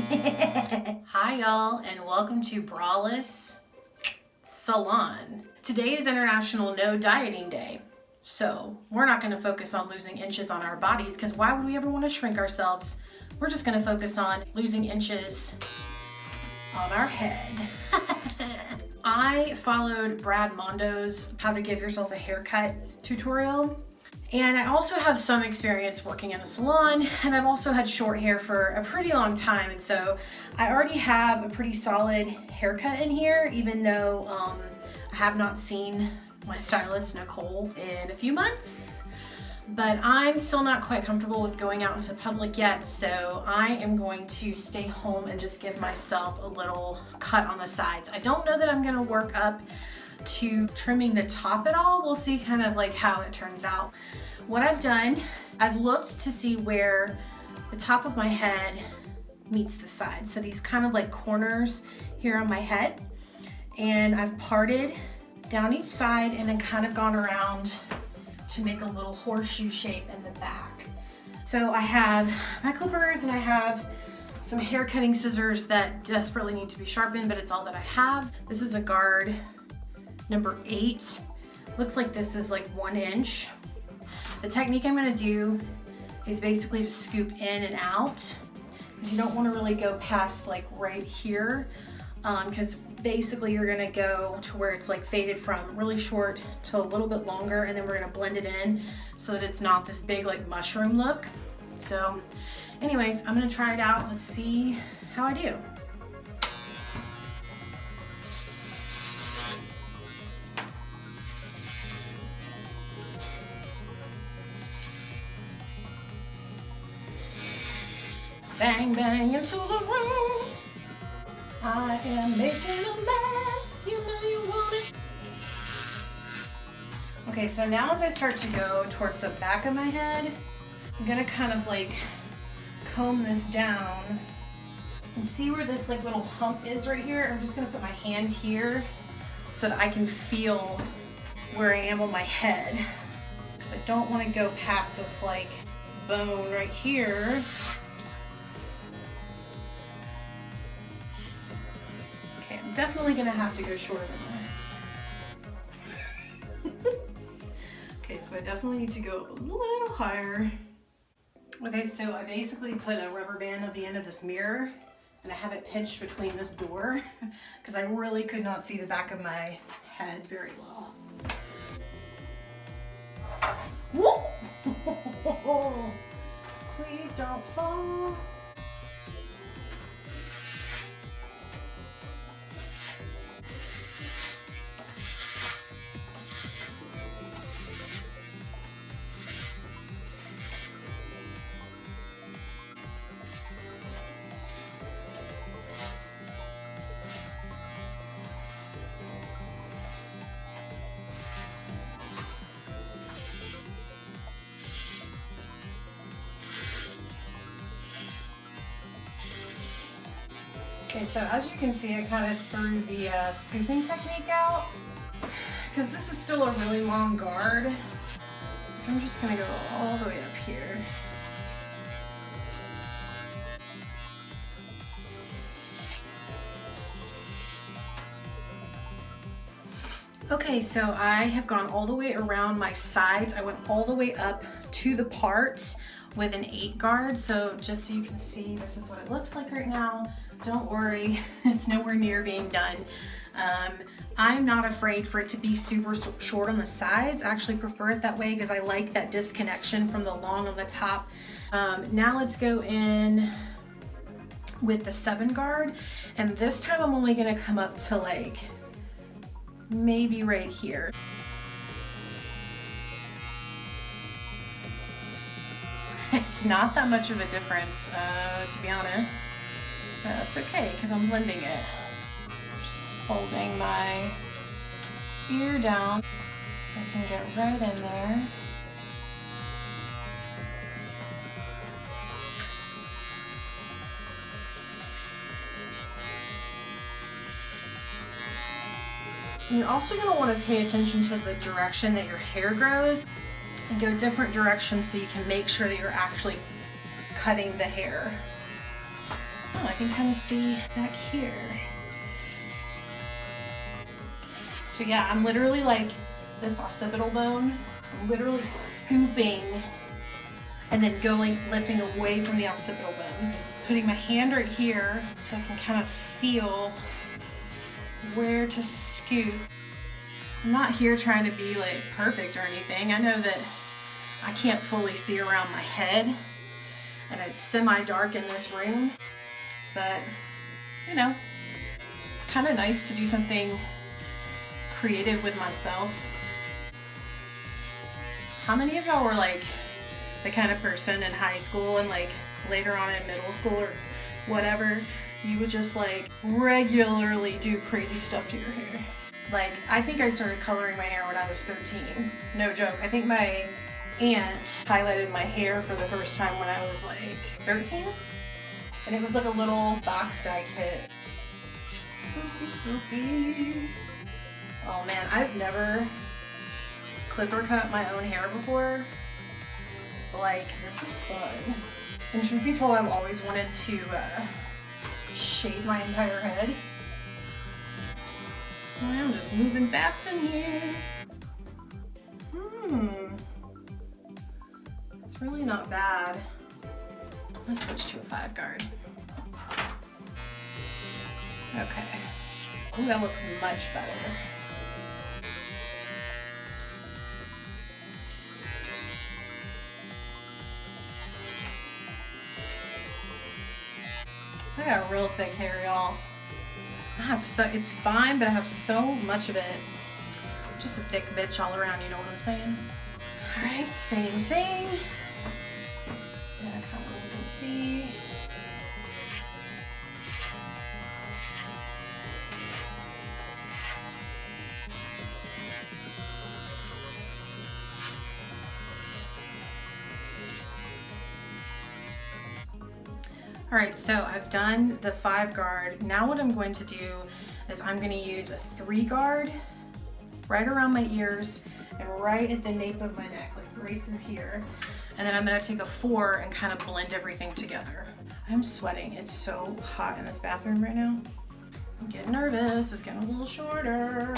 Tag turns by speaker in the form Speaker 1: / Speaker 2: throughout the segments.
Speaker 1: Hi y'all, and welcome to Braless Salon. Today is International No Dieting Day, so we're not going to focus on losing inches on our bodies because why would we ever want to shrink ourselves? We're just going to focus on losing inches on our head. I followed Brad Mondo's How to Give Yourself a Haircut tutorial. And I also have some experience working in the salon, and I've also had short hair for a pretty long time, and so I already have a pretty solid haircut in here, even though I have not seen my stylist Nicole in a few months. But I'm still not quite comfortable with going out into public yet, so I am going to stay home and just give myself a little cut on the sides. I don't know that I'm gonna work up to trimming the top at all. We'll see kind of like how it turns out. What I've done, I've looked to see where the top of my head meets the side. So these kind of like corners here on my head, and I've parted down each side and then kind of gone around to make a little horseshoe shape in the back. So I have my clippers and I have some hair cutting scissors that desperately need to be sharpened, but it's all that I have. This is a guard number 8. Looks like this is like 1 inch. The technique I'm gonna do is basically to scoop in and out, because you don't wanna really go past like right here, because basically you're gonna go to where it's like faded from really short to a little bit longer, and then we're gonna blend it in so that it's not this big like mushroom look. So anyways, I'm gonna try it out. Let's see how I do. Bang, bang into the room. I am making a mess. You know you want it. Okay, so now as I start to go towards the back of my head, I'm gonna kind of like comb this down and see where this like little hump is right here. I'm just gonna put my hand here so that I can feel where I am on my head, because I don't want to go past this like bone right here. Definitely gonna have to go shorter than this. Okay, so I definitely need to go up a little higher. Okay, so I basically put a rubber band at the end of this mirror, and I have it pinched between this door because I really could not see the back of my head very well. Whoa! Please don't fall. Okay, so as you can see, I kind of threw the scooping technique out because this is still a really long guard. I'm just gonna go all the way up here. Okay, so I have gone all the way around my sides. I went all the way up to the part with an 8 guard. So just so you can see, this is what it looks like right now. Don't worry, it's nowhere near being done. I'm not afraid for it to be super short on the sides. I actually prefer it that way because I like that disconnection from the long on the top. Now let's go in with the 7 guard. And this time I'm only gonna come up to like, maybe right here. It's not that much of a difference, to be honest. That's okay, because I'm blending it. Just folding my ear down so I can get right in there. You're also going to want to pay attention to the direction that your hair grows and go different directions so you can make sure that you're actually cutting the hair. Oh, I can kind of see back here. So yeah, I'm literally like this occipital bone, I'm literally scooping and then going, lifting away from the occipital bone. Putting my hand right here so I can kind of feel where to scoop. I'm not here trying to be like perfect or anything. I know that I can't fully see around my head and it's semi-dark in this room, but you know, it's kind of nice to do something creative with myself. How many of y'all were like the kind of person in high school and like later on in middle school or whatever, you would just like regularly do crazy stuff to your hair? Like, I think I started coloring my hair when I was 13. No joke. I think my aunt highlighted my hair for the first time when I was like 13. And it was like a little box dye kit. Swoopy, swoopy. Oh man, I've never clipper cut my own hair before. Like, this is fun. And truth be told, I've always wanted to shave my entire head. I'm just moving fast in here. It's really not bad. Let's switch to a 5 guard. Okay. Ooh, that looks much better. I got real thick hair, y'all. It's fine, but I have so much of it. I'm just a thick bitch all around, you know what I'm saying? All right, same thing. Yeah, kind of what you can see. All right, so I've done the 5 guard. Now what I'm going to do is I'm going to use a 3 guard right around my ears and right at the nape of my neck, like right through here. And then I'm going to take a 4 and kind of blend everything together. I'm sweating. It's so hot in this bathroom right now. I'm getting nervous. It's getting a little shorter.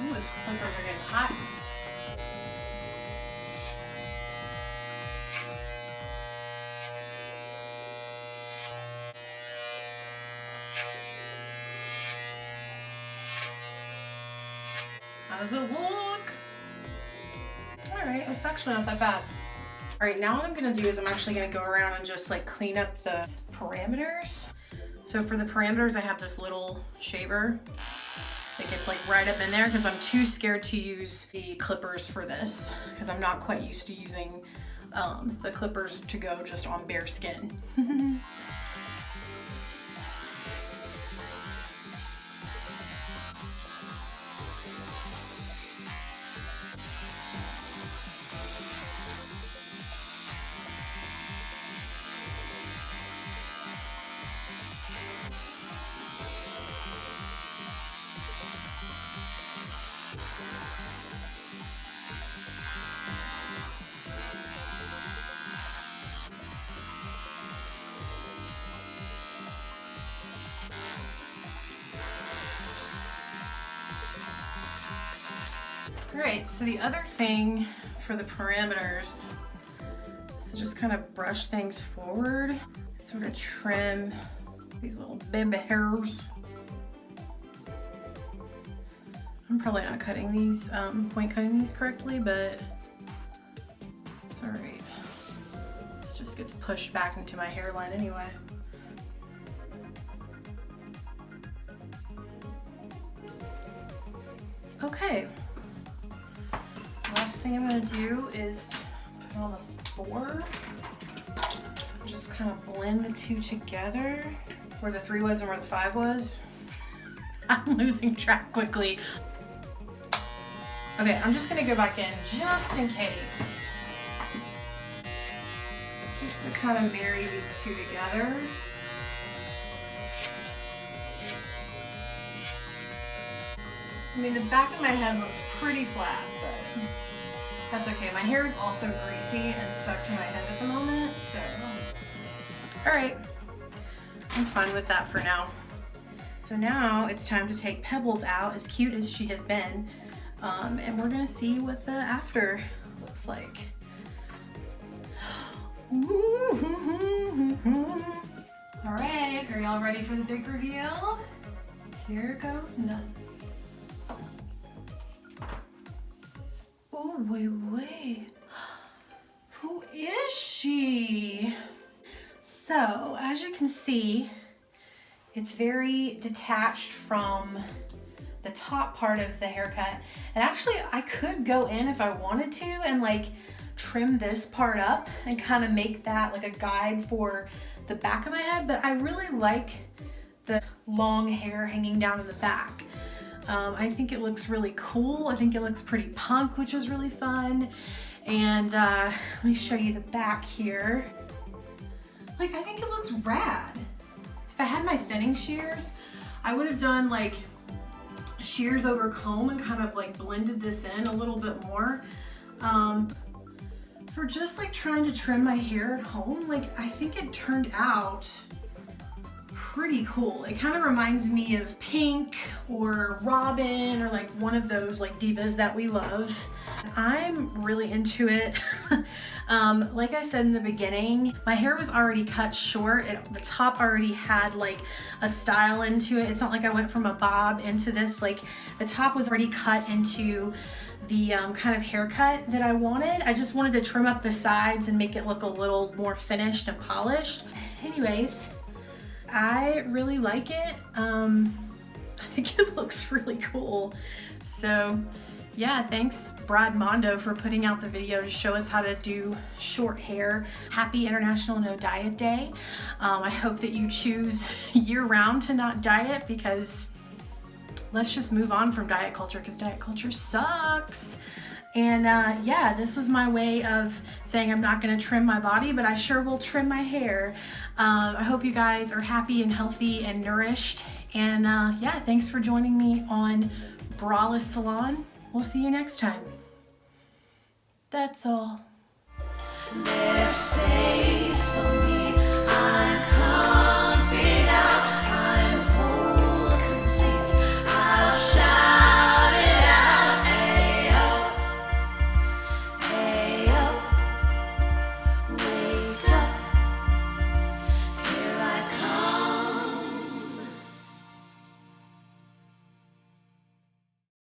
Speaker 1: Ooh, these clippers are getting hot. How does it look? All right, it's actually not that bad. All right, now what I'm gonna do is I'm actually gonna go around and just like clean up the parameters. So for the parameters, I have this little shaver that gets like right up in there because I'm too scared to use the clippers for this because I'm not quite used to using the clippers to go just on bare skin. All right, so the other thing for the parameters is to just kind of brush things forward, sort of trim these little baby hairs. I'm probably not cutting these, point cutting these correctly, but it's all right. This just gets pushed back into my hairline anyway. Okay. Last thing I'm gonna do is put on the 4. Just kind of blend the 2 together. Where the 3 was and where the 5 was. I'm losing track quickly. Okay, I'm just gonna go back in just in case. to kind of marry these two together. I mean, the back of my head looks pretty flat, but that's okay. My hair is also greasy and stuck to my head at the moment, so. All right, I'm fine with that for now. So now it's time to take Pebbles out, as cute as she has been, and we're gonna see what the after looks like. All right, are y'all ready for the big reveal? Here goes nothing. Oh, wait. Who is she? So, as you can see, it's very detached from the top part of the haircut. And actually, I could go in if I wanted to and like trim this part up and kind of make that like a guide for the back of my head, but I really like the long hair hanging down in the back. I think it looks really cool. I think it looks pretty punk, which is really fun. And let me show you the back here. Like, I think it looks rad. If I had my thinning shears, I would have done like shears over comb and kind of like blended this in a little bit more. For just like trying to trim my hair at home, like I think it turned out pretty cool. It kind of reminds me of Pink or Robin or like one of those like divas that we love. I'm really into it. Like I said in the beginning, my hair was already cut short. The top already had like a style into it. It's not like I went from a bob into this. Like the top was already cut into the kind of haircut that I wanted. I just wanted to trim up the sides and make it look a little more finished and polished. Anyways, I really like it. I think it looks really cool. So yeah, thanks Brad Mondo for putting out the video to show us how to do short hair. Happy International No Diet Day. I hope that you choose year round to not diet, because let's just move on from diet culture, because diet culture sucks. And yeah, this was my way of saying I'm not gonna trim my body, but I sure will trim my hair. I hope you guys are happy and healthy and nourished. And yeah, thanks for joining me on Braless Salon. We'll see you next time. That's all. There's space for me.